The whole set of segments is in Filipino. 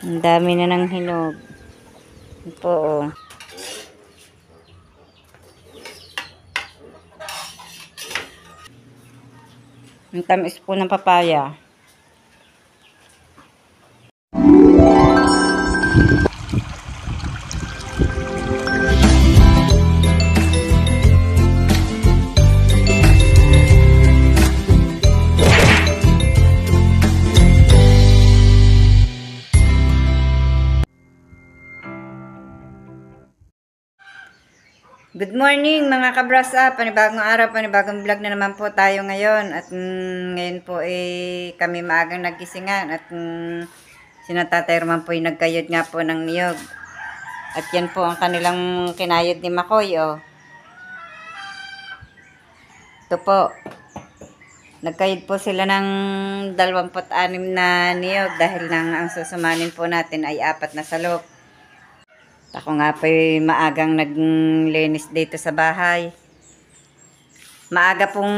Ang dami na ng hinog. Ito po, oh. Ang tamis po ng papaya. Good morning mga kabrasa, panibagong araw, panibagong vlog na naman po tayo ngayon. At ngayon po kami maagang nagisingan at sina Tatay Roman po nagkayod nga po ng niyog. At yan po ang kanilang kinayod ni Makoy, oh. Ito po, nagkayod po sila ng 26 na niyog dahil ang susumanin po natin ay 4 na salok. Ako nga po maagang naglinis dito sa bahay. Maaga pong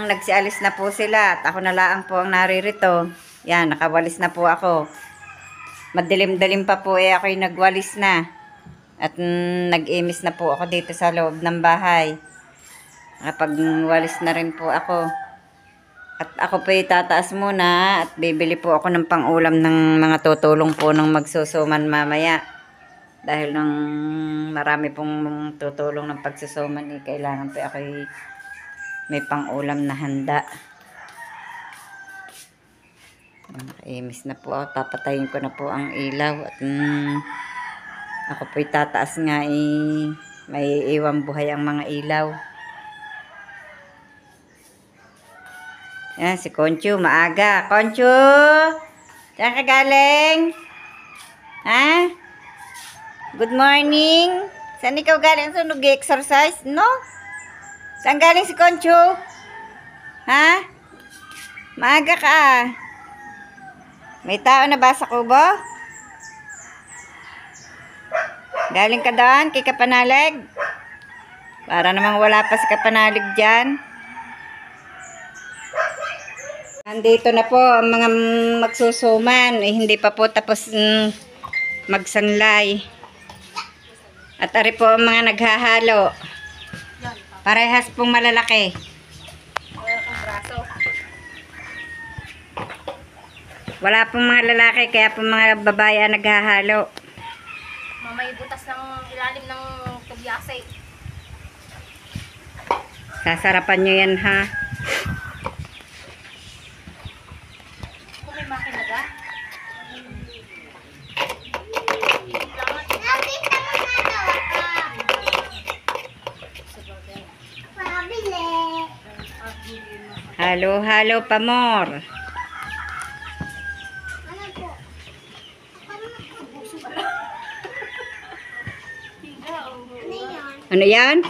nagsialis na po sila at ako na lang po ang naririto. Yan, nakawalis na po ako. Madilim-dilim pa po ako'y nagwalis na. At nag-imis na po ako dito sa loob ng bahay. Nakapagwalis na rin po ako. At ako po tataas muna at bibili po ako ng pang-ulam ng mga tutulong po ng magsusuman mamaya. Dahil nang marami pong tutulong ng pagsusuman, kailangan po ako may pang-ulam na handa. Nakaimis na po ako. Papatayin ko na po ang ilaw. At ako po tataas nga may iwang buhay ang mga ilaw. Yan, si Concho, maaga. Concho! Saan ka galing? Ha? Good morning. Saan ikaw galing? So, nag-exercise, no? Saan galing si Concho? Ha? Maaga ka. May tao na ba sa kubo? Galing ka doon kay Kapanalig? Para namang wala pa si Kapanalig dyan. Andito na po ang mga magsusuman. Hindi pa po tapos magsanlay. At ari po ang mga naghahalo. Parehas pong malalaki. Wala pong mga lalaki, kaya pong mga babae ang naghahalo. Mamay butas ng ilalim ng kabyasay. Sasarapan nyo yan, ha? Kung may makina ka? Halo-halo pa more. Ano yan?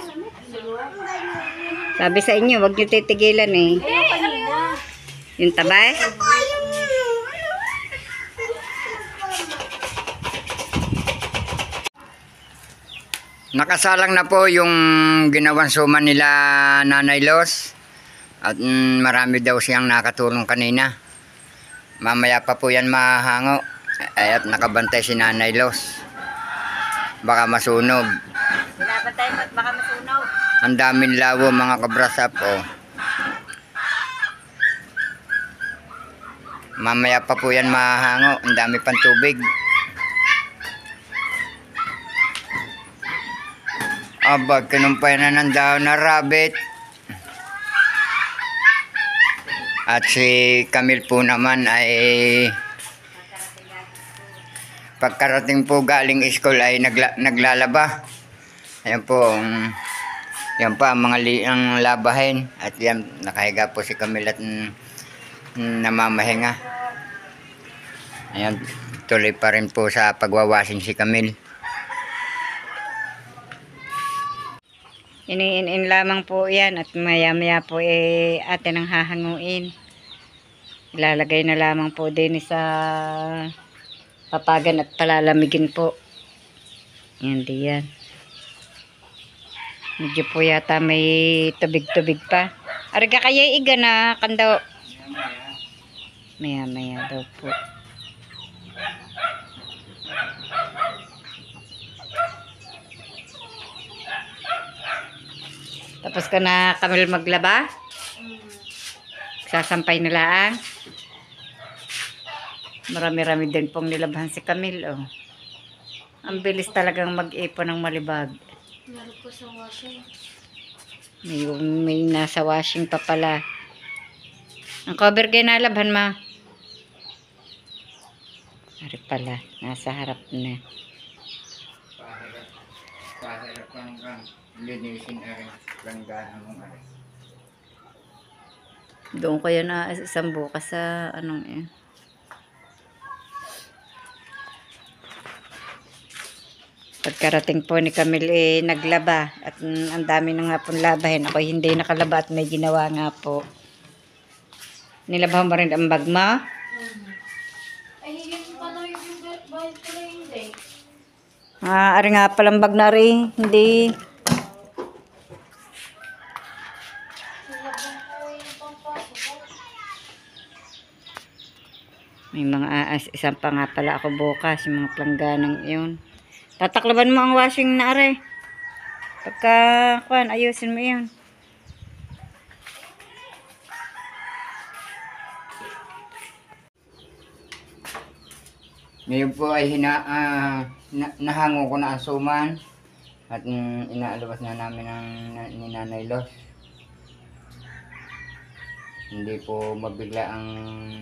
Sabi sa inyo, wag nyo titigilan eh. Yung tabay? Nakasalang na po yung ginawang suman nila Nanay Los. At marami daw siyang nakatulong kanina. Mamaya pa po yan mahango. At nakabantay si Nanay Los. Baka masunog. Binabantay at baka masunog. Ang daming lawo mga kabrasap. Oh. Mamaya pa po yan mahango. Ang dami pang tubig. Aba, kinumpay na ng daw na rabbit. At si Camille po naman ay pagkarating po galing school ay naglalaba. Ayan po, yan pa ang mga ang labahin. At yan, nakahiga po si Camille at namamahinga. Ayan, tuloy pa rin po sa pagwawashing si Camille. Iniin lamang po yan at maya-maya po atin ang hahanguin. Ilalagay na lamang po din sa papagan at palalamigin po. Yan diyan. Medyo po yata may tubig-tubig pa. Arga kaya iga na kandaw. Maya-maya daw po. Tapos ka na Kamil maglaba? Sasampay na lang. Marami-rami din pong nilabhan si Kamil, oh. Ang bilis talagang mag-ipon ng malibag. Meron po sa washing. May nasa washing pa pala. Ang cover kayo nalabhan, ma. Ari pala, nasa harap na. Pahirap kang linisin ang langgaan mong ari. Doon ko yan na isang bukas sa anong eh. Pagkarating po ni Camille naglaba at ang dami na nga pong labahin. Ako hindi nakalaba at may ginawa nga po. Nilabahan mo rin ang bag mo? Ay, yun pala yung bayad pala hindi. Ari nga palang bag na rin. Hindi. Nilabang ko yung pampasok. May mga isang pa nga pala ako bukas. Yung mga plangganang yun. Tataklaban mo ang washing na are. Pagka, ayusin mo yun. Ngayon po ay nahango ko na ang suman at inaalabas na namin ni Nanay Los. Hindi po mabigla ang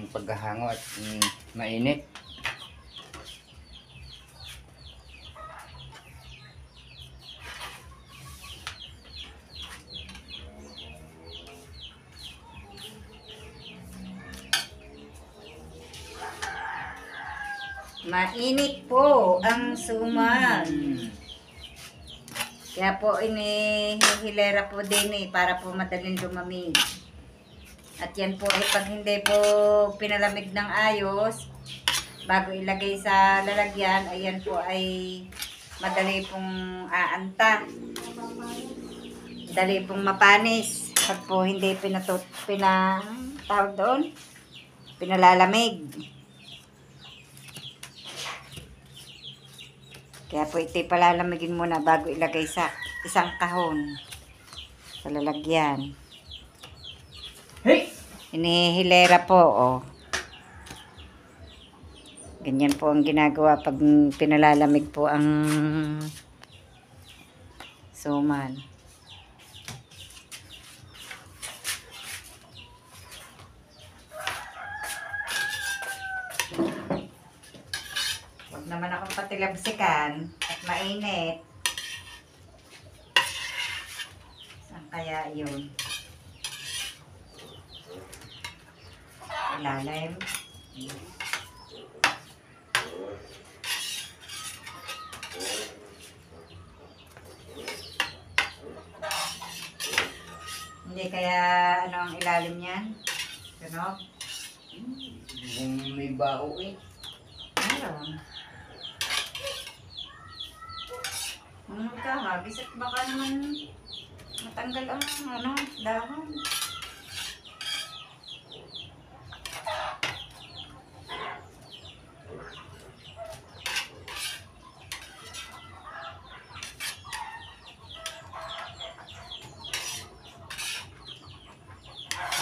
paghahango at mainit. Mainit po ang suman. Kaya po inihilera po din para po madaling lumamig. At yan po ay pag hindi po pinalamig ng ayos, bago ilagay sa lalagyan, ayan po ay madali pong aanta. Dali pong mapanis. Pag po hindi tawag doon, pinalalamig. Kaya po ito palalamigin muna bago ilagay sa isang kahon sa lalagyan. Hey! Inihilera po, oh. Ganyan po ang ginagawa pag pinalalamig po ang suman. Huwag naman akong patilabsikan at mainit. Saan kaya yun? Ilalim. Hindi kaya ano ang ilalim niyan? Sunog? Kung may bao Meron. Magkahagis at baka naman matanggal ang dahon.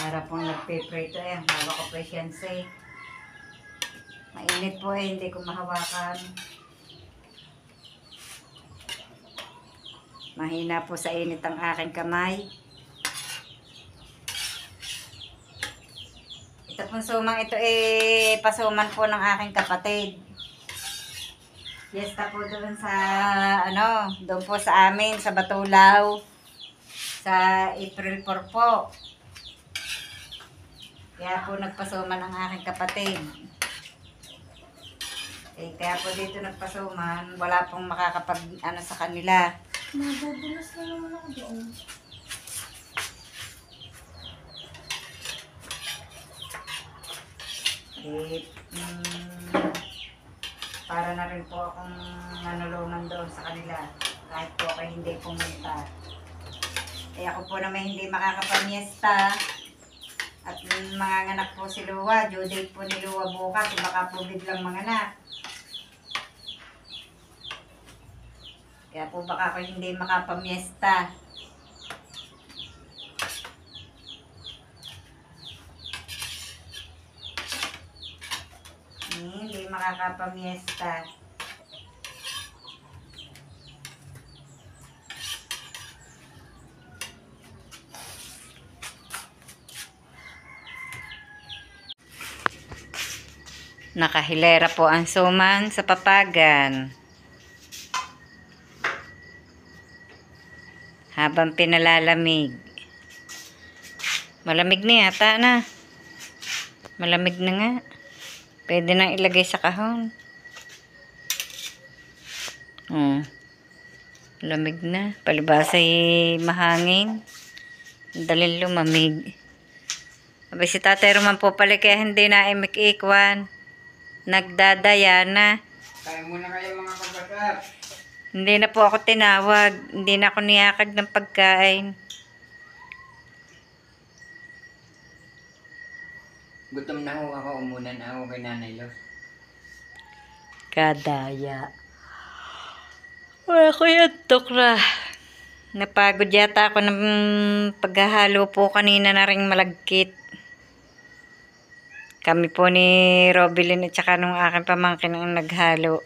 Para pong nagpiprito hawak ko pa siyan mainit po hindi ko mahawakan. Mahina po sa init ang aking kamay. Ito pong sumang ito pasuman po ng aking kapatid. Fiesta po doon sa doon po sa amin sa Batulaw sa April 4 po. Kaya po nagpasuman ang aking kapatid. Kaya po dito nagpasuman, wala pong makakapag sa kanila. Madudulas na naman ako doon. Para na rin po akong nanulungan doon sa kanila. Kahit po ako hindi pumunta. Ako po naman hindi makakapamiesta. At mga anak po si Luwa, due date po ni Luwa bukas, baka po biglang mga anak. Kaya po baka ako hindi makapamiesta. Hindi makakapamiesta. Nakahilera po ang suman sa papagan. Habang pinalalamig. Malamig na yata na. Malamig na nga. Pwede nang ilagay sa kahon. Lamig na. Palibasa ay mahangin. Dalil lumamig. Abay si Tatay Roman po pala kaya hindi na imik-ikwan. Nagdadaya na. Kaya muna kayo mga kabasap. Hindi na po ako tinawag. Hindi na ako niyakag ng pagkain. Gutom na ho ako, umunan na ako kay Nanay Los. Kadaya. Wala ko yan, Tokra. Napagod yata ako ng paghahalo po kanina na ring malagkit. Kami po ni Robilyn at saka nung aking pamangkin ang naghalo.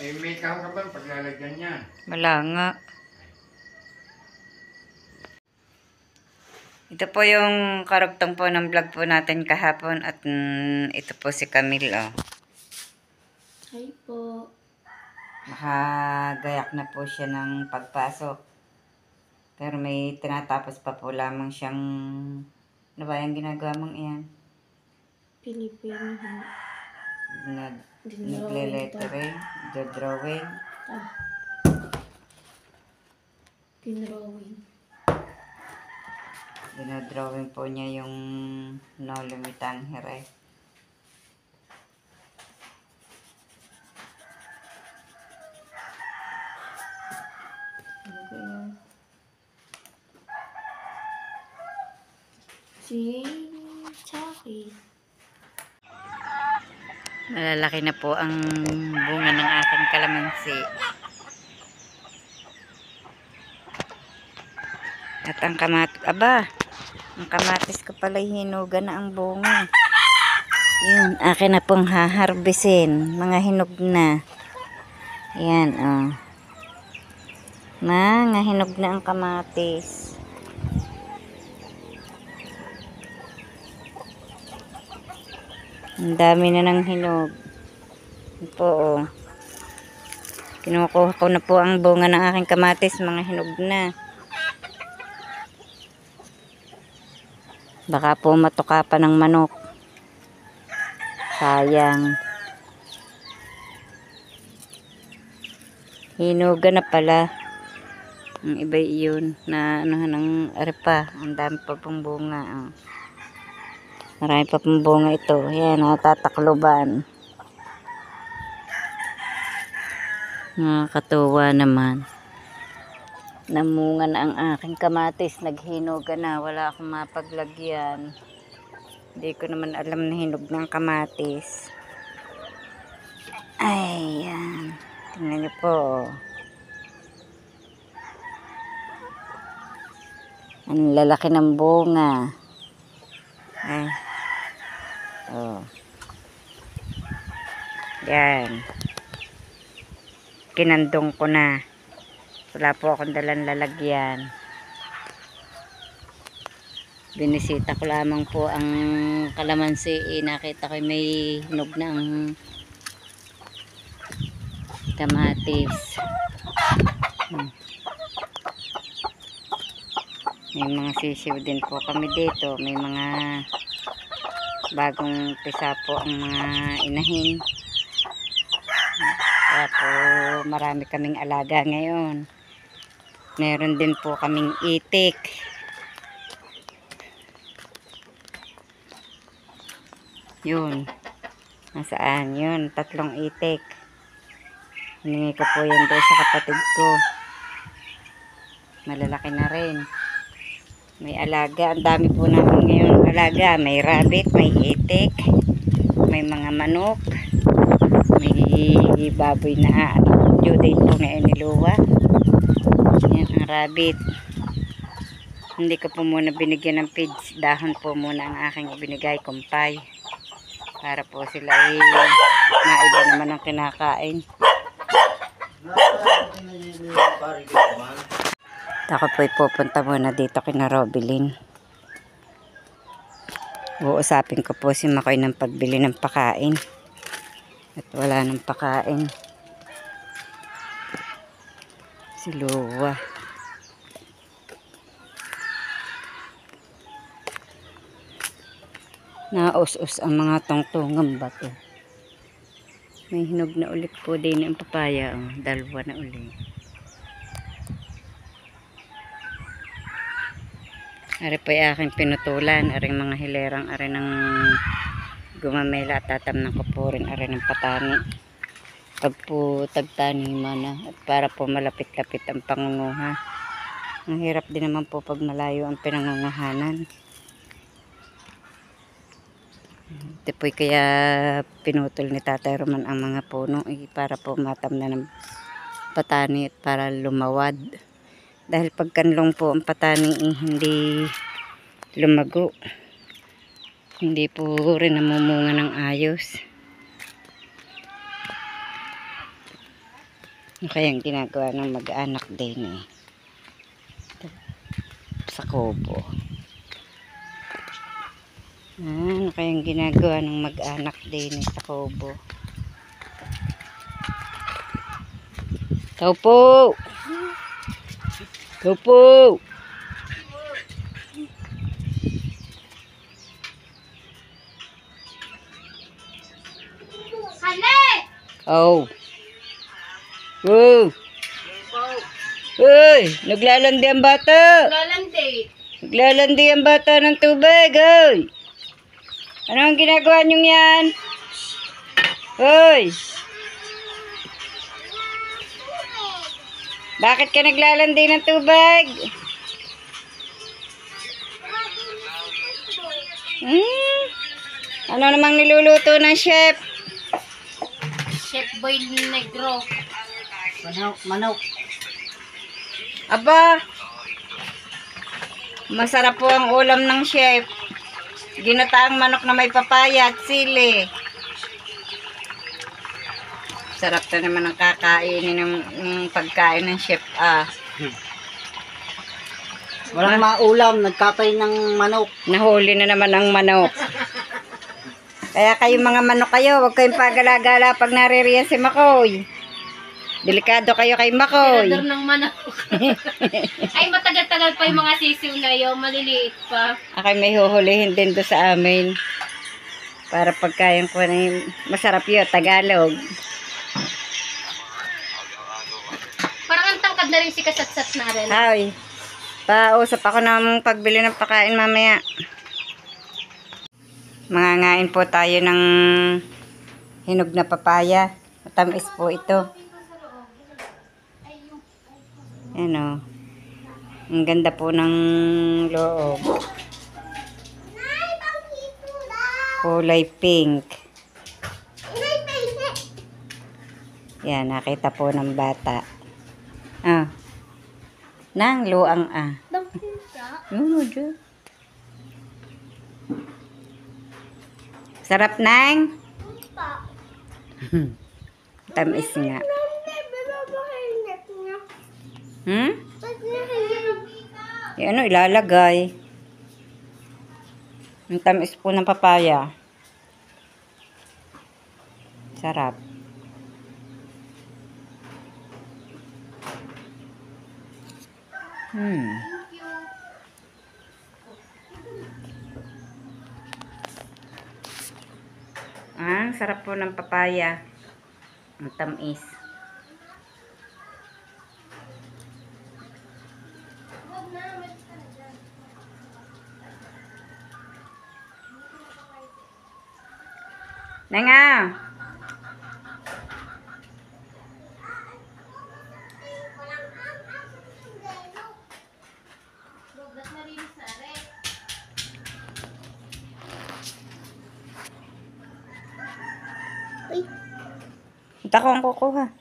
Ay, may kahon ka ba paglalagyan niya? Wala nga. Ito po yung karugtong po ng vlog po natin kahapon at ito po si Camille. Oh. Hi po. Nakagayak na po siya ng pagpasok. Pero may tinatapos pa po lamang siyang... Ano ba yung ginagawa mong iyan? Pilipino. Nagle-lettering, drawing. Pinrawing. Dinodrawing po niya yung No Limitang Here. Si Chucky. Malalaki na po ang bunga ng aking kalamansi. At ang ang kamatis ko pala hinuga na ang bunga. Yun, akin na pong haharbisin. Mga hinog na. Yan, oh. Mga hinog na ang kamatis. Ang dami na ng hinog. Yan po, oh. Kinukuha ko na po ang bunga ng aking kamatis. Mga hinog na. Baka po matuka pa ng manok. Sayang. Hinuga na pala. Ang iba yun na ano ng arepa. Ang dami pa pong bunga. Oh. Marami pa pong bunga ito. Yan, tatakloban. Nakakatuwa naman. Namunga na ang aking kamatis. Naghinuga na. Wala akong mapaglagyan. Hindi ko naman alam na hinog ng kamatis. Ay, yan. Tingnan niyo po. Ang lalaki ng bunga. Ay. Oh. Yan. Kinandong ko na. Wala po akong dalang lalagyan. Binisita ko lamang po ang kalamansi. Nakita ko may hinog na ang kamatis. May mga sisiw din po kami dito. May mga bagong pisa po ang mga inahin. Kaya po marami kaming alaga ngayon. Meron din po kaming itik. Yun. Nasaan? Yun. 3 itik. Hiningi ko po yan doon sa kapatid ko. Malalaki na rin. May alaga. Ang dami po namin ngayon alaga. May rabbit, may itik, may mga manok, may baboy na due date po ngayon ni Luwa. Yan ang rabbit. Hindi ko po muna binigyan ng feeds. Dahon po muna ang aking ibinigay, kumpay. Para po sila maiba naman ang kinakain. Ako po'y pupunta muna dito kina Robilin. Uusapin ko po si Makoy ng pagbili ng pakain. At wala ng pakain. Si Luwa. Naus-us ang mga tungtungang bato. May hinog na ulit po din ang papaya. Oh, dalawa na ulit. Ari po yung aking pinutulan. Ari mga hilerang. Ari ng gumamela at tatamnan ko po rin. Ari ng patani. Pag po tagtaniman na. At para po malapit-lapit ang pangunguha. Ang hirap din naman po pag malayo ang pinangunguhanan. Ito po kaya pinutol ni Tatay Roman ang mga puno para po matamnan ng patani at para lumawad. Dahil pagkanlong po ang patani hindi lumago. Hindi po rin namumunga ng ayos. Ano kayang ginagawa ng mag-anak din sa kubo? Ano kayang ginagawa ng mag-anak din sa kubo? Ikaw po! Ikaw po! Hale! Oh! Wow! Uy! Naglalandi ang bata! Lalandi. Naglalandi ang bata ng tubig! Uy! Ano ang ginagawa niyong yan? Uy! Bakit ka naglalandi ng tubig? Ano namang niluluto ng chef? Chef Boy Negro. Manok. Aba! Masarap po ang ulam ng chef. Ginataang manok na may papaya at sili. Sarap na naman ang kakainin ng pagkain ng chef. Walang maulam, nagkatay ng manok. Nahuli na naman ang manok. Kaya kayong mga manok kayo, huwag kayong pagala-gala pag naririyan si Makoy. Delikado kayo kay Makoy. Tirador ng manok. Ay, matagal-tagal pa yung mga sisiw na yun. Maliliit pa. Ako'y may huhulihin din doon sa amin. Para pagkain ko na yung masarap yun, Tagalog. Parang ang tangkad na rin si Kasatsat na rin. Hoy, pausap ako ng pagbili ng pagkain mamaya. Mangangain po tayo ng hinog na papaya. Matamis po ito. Yan o. Ang ganda po ng loob. Kulay pink. Yan, nakita po ng bata. Nang luang Diyan. Sarap nang? Tamis nga. Ano ilalagay? Ang tamis po ng papaya. Sarap. Sarap po ng papaya. Ang tamis. Nanga. Tako ang kukuha.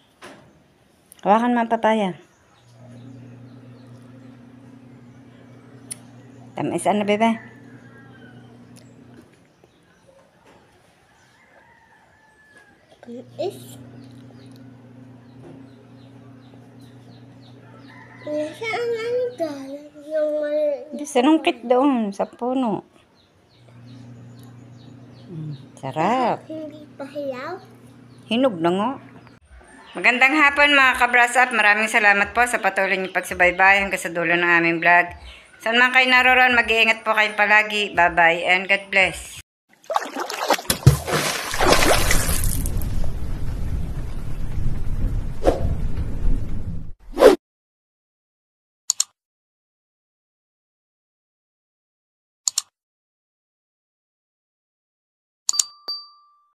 Hawakan mo ang papaya. Tamis na, bebe. Sinungkit doon sa puno. Sarap. Hindi pa hilaw? Hinog na nga. Magandang hapon mga ka-brush up. Maraming salamat po sa patuloy niyong pagsubaybay hanggang sa dulo ng aming vlog. Saan man kayo naroon, mag-iingat po kayo palagi. Bye-bye and God bless.